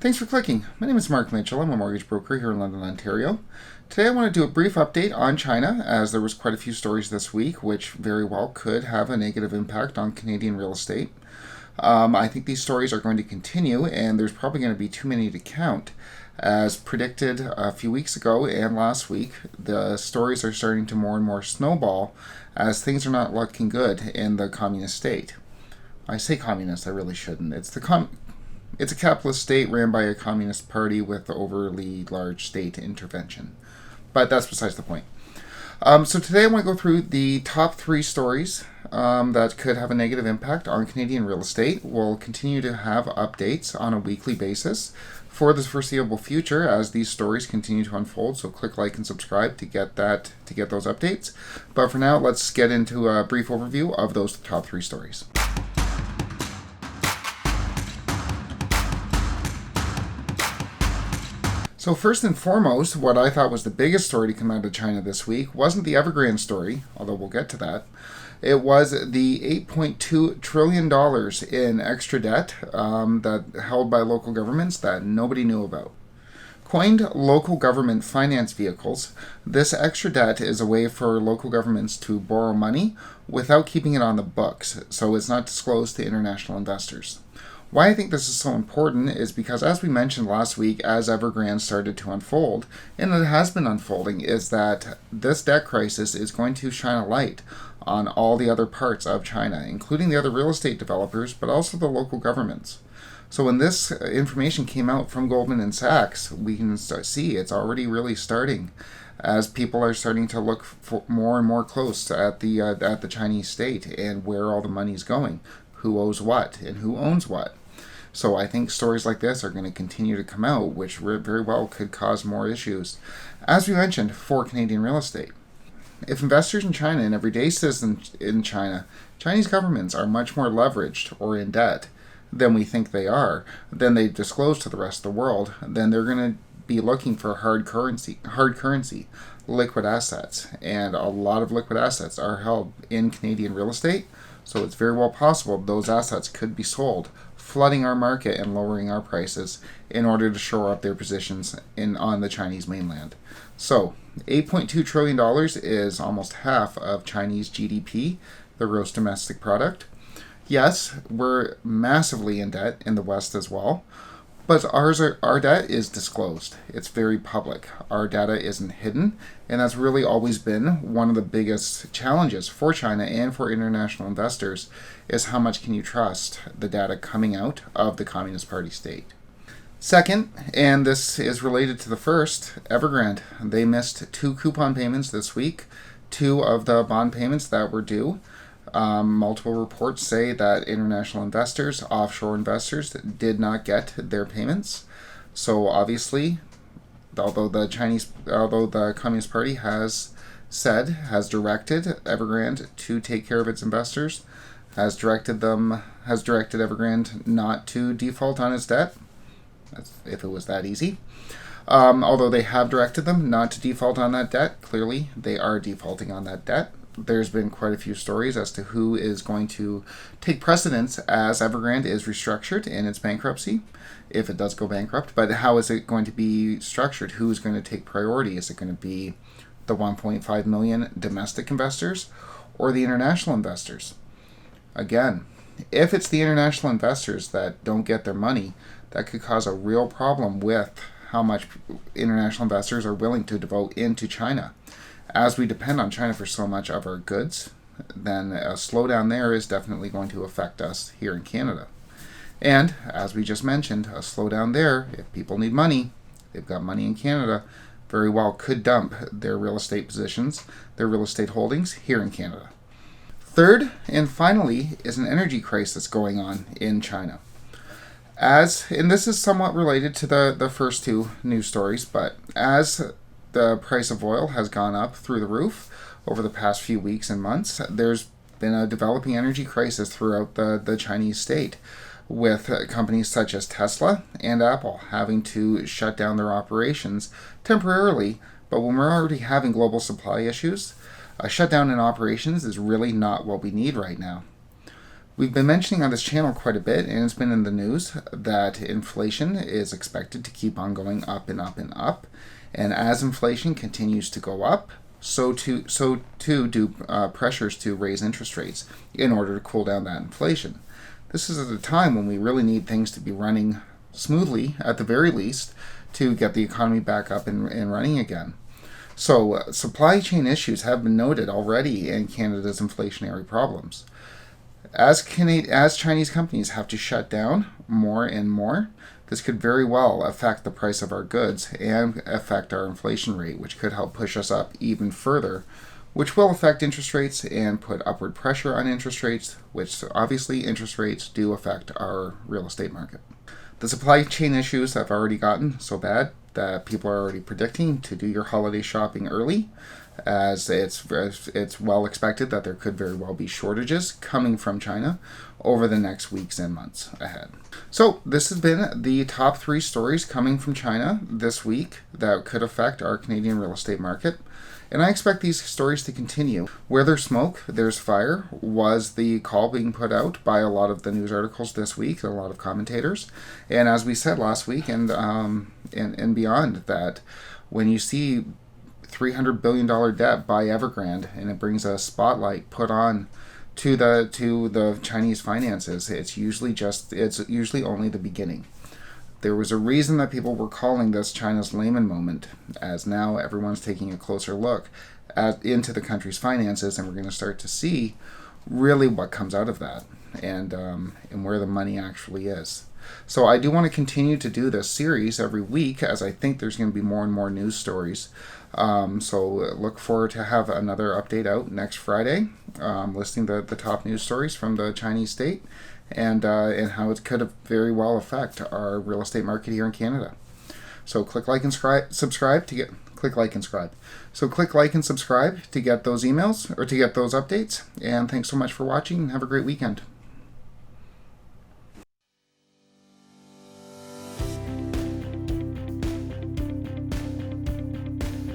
Thanks for clicking. My name is Mark Mitchell. I'm a mortgage broker here in London, Ontario. Today I want to do a brief update on China, as there was quite a few stories this week which very well could have a negative impact on Canadian real estate. I think these stories are going to continue, and there's probably going to be too many to count. As predicted a few weeks ago and last week, the stories are starting to more and more snowball as things are not looking good in the communist state. I say communist, I really shouldn't. It's a capitalist state ran by a communist party with overly large state intervention. But that's besides the point. So today I want to go through the top 3 stories that could have a negative impact on Canadian real estate. We'll continue to have updates on a weekly basis for the foreseeable future as these stories continue to unfold. So click like and subscribe to get those updates. But for now, let's get into a brief overview of those top 3 stories. So first and foremost, what I thought was the biggest story to come out of China this week wasn't the Evergrande story, although we'll get to that. It was the $8.2 trillion in extra debt that held by local governments that nobody knew about. Coined local government finance vehicles, this extra debt is a way for local governments to borrow money without keeping it on the books, so it's not disclosed to international investors. Why I think this is so important is because, as we mentioned last week, as Evergrande started to unfold, and it has been unfolding, is that this debt crisis is going to shine a light on all the other parts of China, including the other real estate developers, but also the local governments. So when this information came out from Goldman and Sachs, we can see it's already really starting, as people are starting to look for more and more close at the Chinese state and where all the money's going, who owes what, and who owns what. So I think stories like this are going to continue to come out, which very well could cause more issues, as we mentioned, for Canadian real estate. If investors in China and everyday citizens in China, Chinese governments are much more leveraged or in debt than we think they are, than they disclose to the rest of the world, then they're going to be looking for hard currency, liquid assets. And a lot of liquid assets are held in Canadian real estate, so it's very well possible those assets could be sold, flooding our market and lowering our prices in order to shore up their positions on the Chinese mainland. So, $8.2 trillion is almost half of Chinese GDP, the gross domestic product. Yes, we're massively in debt in the West as well, but our debt is disclosed. It's very public. Our data isn't hidden, and that's really always been one of the biggest challenges for China and for international investors, is how much can you trust the data coming out of the Communist Party state. Second, and this is related to the first, Evergrande. They missed 2 coupon payments this week, 2 of the bond payments that were due. Multiple reports say that international investors, offshore investors, did not get their payments. So obviously, although the Communist Party has directed Evergrande to take care of its investors, has directed Evergrande not to default on its debt, if it was that easy. Although they have directed them not to default on that debt, clearly they are defaulting on that debt. There's been quite a few stories as to who is going to take precedence as Evergrande is restructured in its bankruptcy, if it does go bankrupt. But how is it going to be structured? Who is going to take priority? Is it going to be the 1.5 million domestic investors or the international investors? Again, if it's the international investors that don't get their money, that could cause a real problem with how much international investors are willing to devote into China. As we depend on China for so much of our goods, then a slowdown there is definitely going to affect us here in Canada. And, as we just mentioned, a slowdown there, if people need money, they've got money in Canada, very well could dump their real estate positions, their real estate holdings here in Canada. Third, and finally, is an energy crisis going on in China. And this is somewhat related to the first 2 news stories, but as the price of oil has gone up through the roof over the past few weeks and months, there's been a developing energy crisis throughout the Chinese state, with companies such as Tesla and Apple having to shut down their operations temporarily. But when we're already having global supply issues, a shutdown in operations is really not what we need right now. We've been mentioning on this channel quite a bit, and it's been in the news, that inflation is expected to keep on going up and up and up. And as inflation continues to go up, so too do pressures to raise interest rates in order to cool down that inflation. This is at a time when we really need things to be running smoothly, at the very least, to get the economy back up and running again. So supply chain issues have been noted already in Canada's inflationary problems. As Chinese companies have to shut down more and more, this could very well affect the price of our goods and affect our inflation rate, which could help push us up even further, which will affect interest rates and put upward pressure on interest rates, which obviously interest rates do affect our real estate market. The supply chain issues have already gotten so bad that people are already predicting to do your holiday shopping early, as it's well expected that there could very well be shortages coming from China over the next weeks and months ahead. So this has been the top 3 stories coming from China this week that could affect our Canadian real estate market. And I expect these stories to continue. Where there's smoke, there's fire was the call being put out by a lot of the news articles this week, a lot of commentators. And as we said last week and beyond, that when you see $300 billion debt by Evergrande and it brings a spotlight put on to the Chinese finances, it's usually only the beginning. There was a reason that people were calling this China's Lehman moment, as now everyone's taking a closer look into the country's finances, and we're going to start to see really what comes out of that and where the money actually is. So I do want to continue to do this series every week, as I think there's going to be more and more news stories. So look forward to have another update out next Friday, listing the top news stories from the Chinese state and how it could very well affect our real estate market here in Canada. So click like and subscribe to get So click like and subscribe to get those emails or to get those updates. And thanks so much for watching, and have a great weekend.